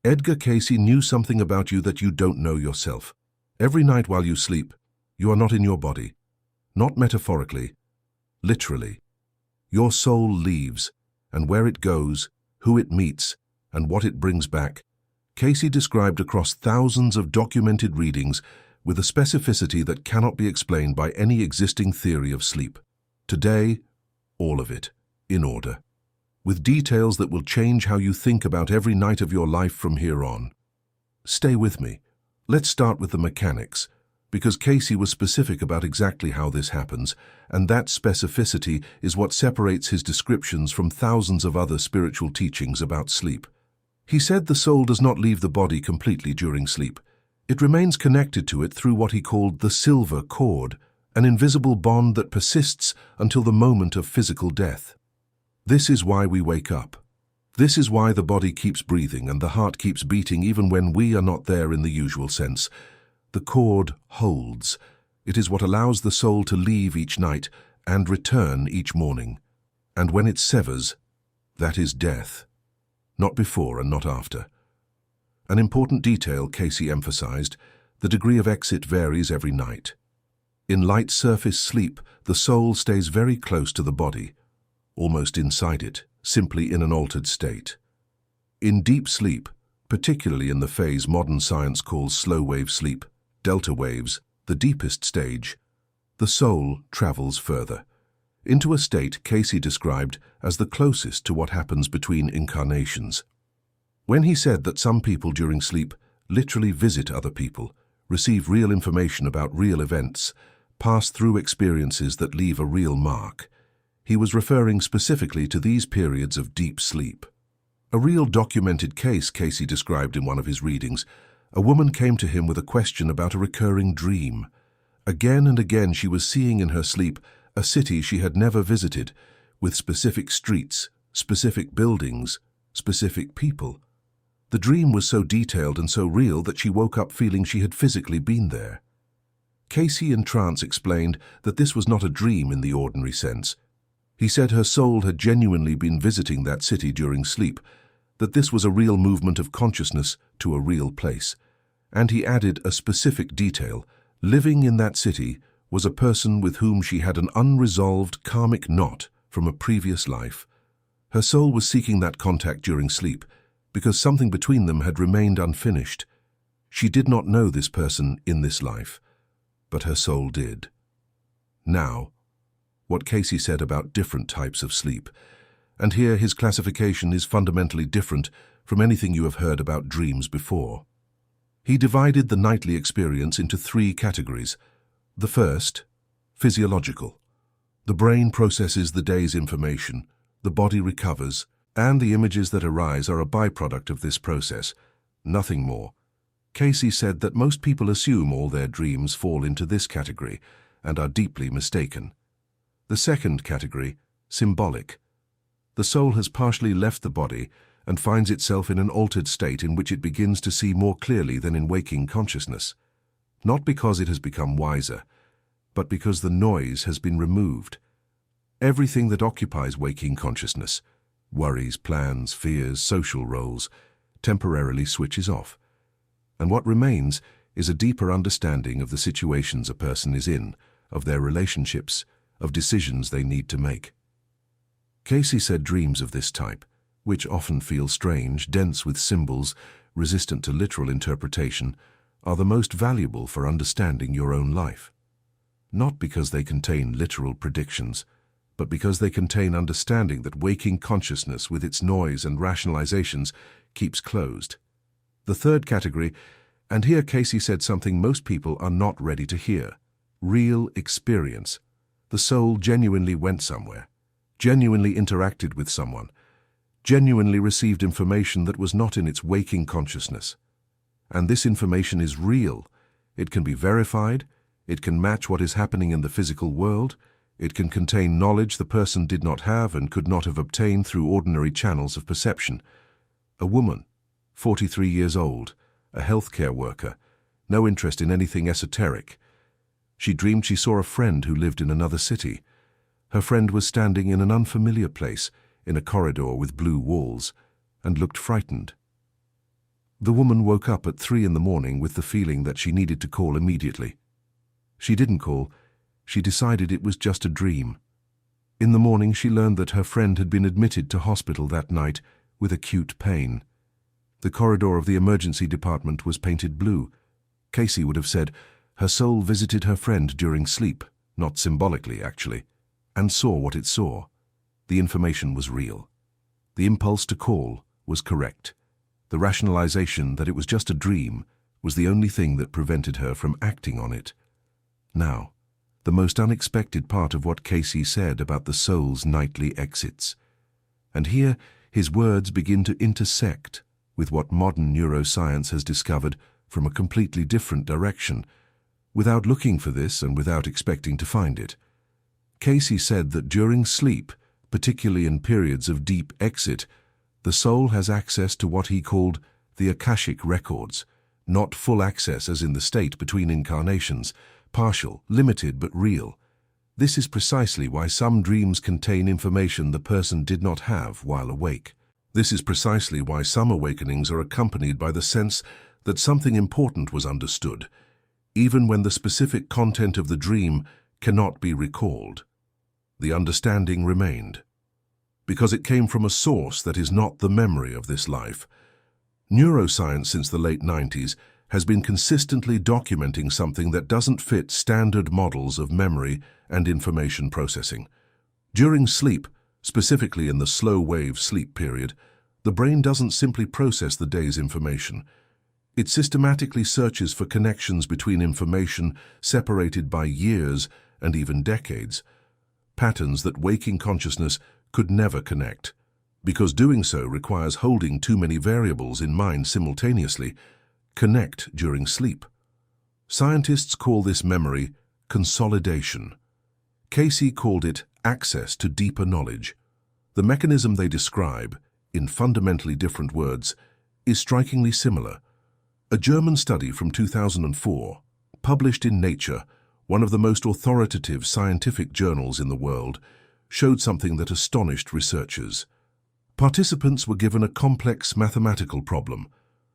Edgar Cayce knew something about you that you don't know yourself. Every night while you sleep, you are not in your body. Not metaphorically, literally. Your soul leaves, and where it goes, who it meets, and what it brings back, Cayce described across thousands of documented readings with a specificity that cannot be explained by any existing theory of sleep. Today, all of it, in order, with details that will change how you think about every night of your life from here on. Stay with me. Let's start with the mechanics, because Cayce was specific about exactly how this happens, and that specificity is what separates his descriptions from thousands of other spiritual teachings about sleep. He said the soul does not leave the body completely during sleep. It remains connected to it through what he called the silver cord, an invisible bond that persists until the moment of physical death. This is why we wake up. This is why the body keeps breathing and the heart keeps beating even when we are not there in the usual sense. The cord holds. It is what allows the soul to leave each night and return each morning. And when it severs, that is death. Not before and not after. An important detail Cayce emphasized, the degree of exit varies every night. In light surface sleep, the soul stays very close to the body, almost inside it, simply in an altered state. In deep sleep, particularly in the phase modern science calls slow-wave sleep, delta waves, the deepest stage, the soul travels further, into a state Cayce described as the closest to what happens between incarnations. When he said that some people during sleep literally visit other people, receive real information about real events, pass through experiences that leave a real mark, he was referring specifically to these periods of deep sleep. A real documented case Cayce described in one of his readings. A woman came to him with a question about a recurring dream. Again and again she was seeing in her sleep a city she had never visited, with specific streets, specific buildings, specific people. The dream was so detailed and so real that she woke up feeling she had physically been there. Cayce in trance explained that this was not a dream in the ordinary sense. He said her soul had genuinely been visiting that city during sleep, that this was a real movement of consciousness to a real place. And he added a specific detail. Living in that city was a person with whom she had an unresolved karmic knot from a previous life. Her soul was seeking that contact during sleep because something between them had remained unfinished. She did not know this person in this life, but her soul did. Now, what Cayce said about different types of sleep, and here his classification is fundamentally different from anything you have heard about dreams before. He divided the nightly experience into three categories. The first, physiological. The brain processes the day's information, the body recovers, and the images that arise are a byproduct of this process, nothing more. Cayce said that most people assume all their dreams fall into this category and are deeply mistaken. The second category, symbolic. The soul has partially left the body and finds itself in an altered state in which it begins to see more clearly than in waking consciousness. Not because it has become wiser, but because the noise has been removed. Everything that occupies waking consciousness, worries, plans, fears, social roles, temporarily switches off. And what remains is a deeper understanding of the situations a person is in, of their relationships, of decisions they need to make. Cayce said dreams of this type, which often feel strange, dense with symbols, resistant to literal interpretation, are the most valuable for understanding your own life. Not because they contain literal predictions, but because they contain understanding that waking consciousness with its noise and rationalizations keeps closed. The third category, and here Cayce said something most people are not ready to hear, real experience. The soul genuinely went somewhere, genuinely interacted with someone, genuinely received information that was not in its waking consciousness. And this information is real. It can be verified, it can match what is happening in the physical world, it can contain knowledge the person did not have and could not have obtained through ordinary channels of perception. A woman, 43 years old, a healthcare worker, no interest in anything esoteric. She dreamed she saw a friend who lived in another city. Her friend was standing in an unfamiliar place, in a corridor with blue walls, and looked frightened. The woman woke up at 3 in the morning with the feeling that she needed to call immediately. She didn't call. She decided it was just a dream. In the morning, she learned that her friend had been admitted to hospital that night with acute pain. The corridor of the emergency department was painted blue. Cayce would have said her soul visited her friend during sleep, not symbolically, actually, and saw what it saw. The information was real. The impulse to call was correct. The rationalization that it was just a dream was the only thing that prevented her from acting on it. Now, the most unexpected part of what Cayce said about the soul's nightly exits. And here, his words begin to intersect with what modern neuroscience has discovered from a completely different direction, without looking for this and without expecting to find it. Cayce said that during sleep, particularly in periods of deep exit, the soul has access to what he called the Akashic records, not full access as in the state between incarnations, partial, limited but real. This is precisely why some dreams contain information the person did not have while awake. This is precisely why some awakenings are accompanied by the sense that something important was understood, even when the specific content of the dream cannot be recalled. The understanding remained, because it came from a source that is not the memory of this life. Neuroscience since the late 90s has been consistently documenting something that doesn't fit standard models of memory and information processing. During sleep, specifically in the slow-wave sleep period, the brain doesn't simply process the day's information. It systematically searches for connections between information separated by years and even decades, patterns that waking consciousness could never connect, because doing so requires holding too many variables in mind simultaneously. Connect during sleep. Scientists call this memory consolidation. Cayce called it access to deeper knowledge. The mechanism they describe, in fundamentally different words, is strikingly similar. A German study from 2004, published in Nature, one of the most authoritative scientific journals in the world, showed something that astonished researchers. Participants were given a complex mathematical problem.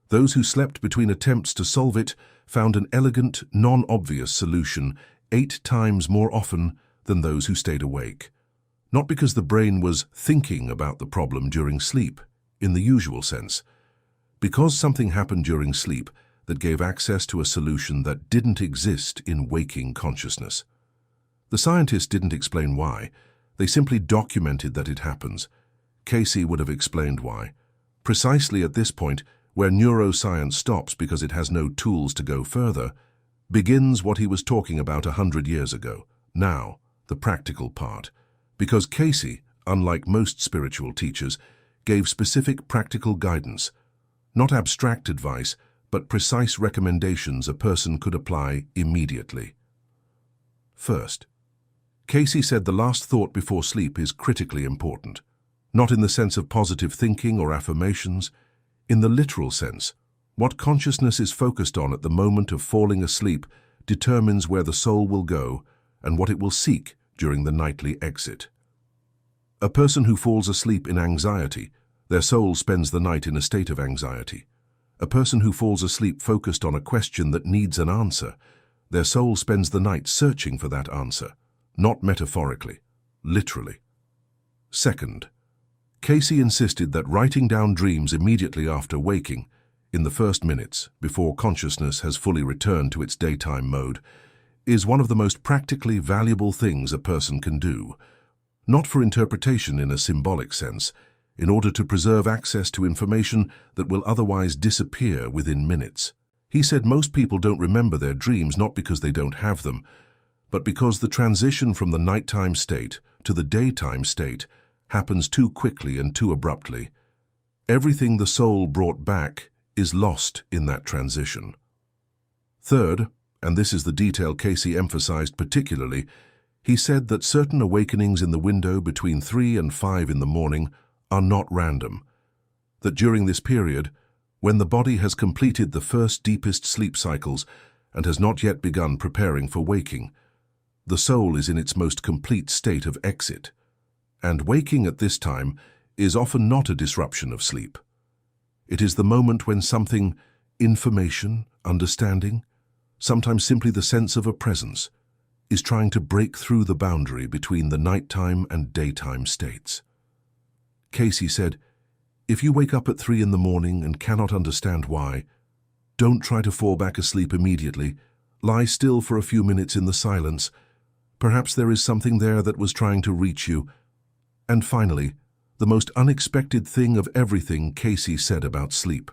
Those who slept between attempts to solve it found an elegant, non-obvious solution 8 times more often than those who stayed awake. Not because the brain was thinking about the problem during sleep, in the usual sense. Because something happened during sleep that gave access to a solution that didn't exist in waking consciousness. The scientists didn't explain why. They simply documented that it happens. Cayce would have explained why. Precisely at this point, where neuroscience stops because it has no tools to go further, begins what he was talking about 100 years ago. Now, the practical part. Because Cayce, unlike most spiritual teachers, gave specific practical guidance, not abstract advice, but precise recommendations a person could apply immediately. First, Cayce said the last thought before sleep is critically important, not in the sense of positive thinking or affirmations. In the literal sense, what consciousness is focused on at the moment of falling asleep determines where the soul will go and what it will seek during the nightly exit. A person who falls asleep in anxiety, their soul spends the night in a state of anxiety. A person who falls asleep focused on a question that needs an answer, their soul spends the night searching for that answer, not metaphorically, literally. Second, Cayce insisted that writing down dreams immediately after waking, in the first minutes before consciousness has fully returned to its daytime mode, is one of the most practically valuable things a person can do, not for interpretation in a symbolic sense, in order to preserve access to information that will otherwise disappear within minutes. He said most people don't remember their dreams not because they don't have them, but because the transition from the nighttime state to the daytime state happens too quickly and too abruptly. Everything the soul brought back is lost in that transition. Third, and this is the detail Cayce emphasized particularly, he said that certain awakenings in the window between 3 and 5 in the morning are not random, that during this period, when the body has completed the first deepest sleep cycles and has not yet begun preparing for waking, the soul is in its most complete state of exit, and waking at this time is often not a disruption of sleep. It is the moment when something, information, understanding, sometimes simply the sense of a presence, is trying to break through the boundary between the nighttime and daytime states. Cayce said, "If you wake up at 3 in the morning and cannot understand why, don't try to fall back asleep immediately. Lie still for a few minutes in the silence. Perhaps there is something there that was trying to reach you." And finally, the most unexpected thing of everything Cayce said about sleep.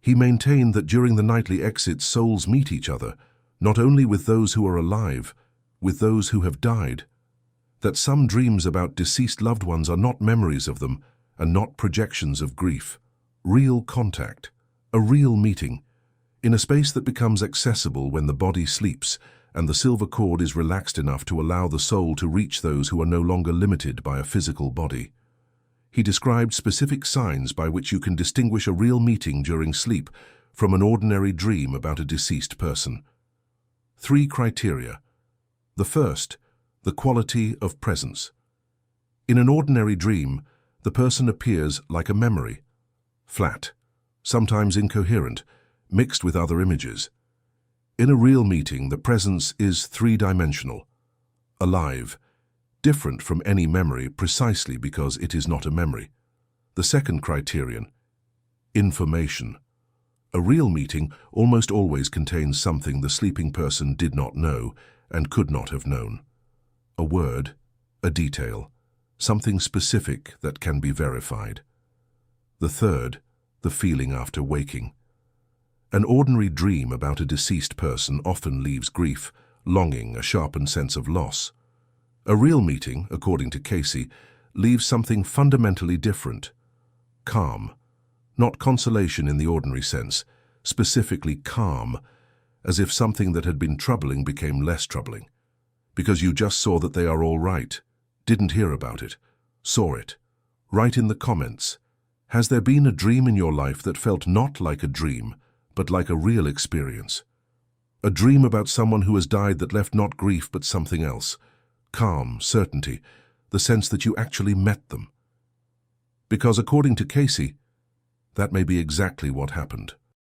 He maintained that during the nightly exits, souls meet each other, not only with those who are alive, with those who have died. That some dreams about deceased loved ones are not memories of them and not projections of grief. Real contact, a real meeting, in a space that becomes accessible when the body sleeps and the silver cord is relaxed enough to allow the soul to reach those who are no longer limited by a physical body. He described specific signs by which you can distinguish a real meeting during sleep from an ordinary dream about a deceased person. 3 criteria. The first, the quality of presence. In an ordinary dream, the person appears like a memory, flat, sometimes incoherent, mixed with other images. In a real meeting, the presence is 3-dimensional, alive, different from any memory precisely because it is not a memory. The second criterion, information. A real meeting almost always contains something the sleeping person did not know and could not have known. A word, a detail, something specific that can be verified. The third, the feeling after waking. An ordinary dream about a deceased person often leaves grief, longing, a sharpened sense of loss. A real meeting, according to Cayce, leaves something fundamentally different. Calm. Not consolation in the ordinary sense, specifically calm, as if something that had been troubling became less troubling. Because you just saw that they are all right, didn't hear about it, saw it. Write in the comments, has there been a dream in your life that felt not like a dream, but like a real experience? A dream about someone who has died that left not grief but something else. Calm, certainty, the sense that you actually met them. Because according to Cayce, that may be exactly what happened.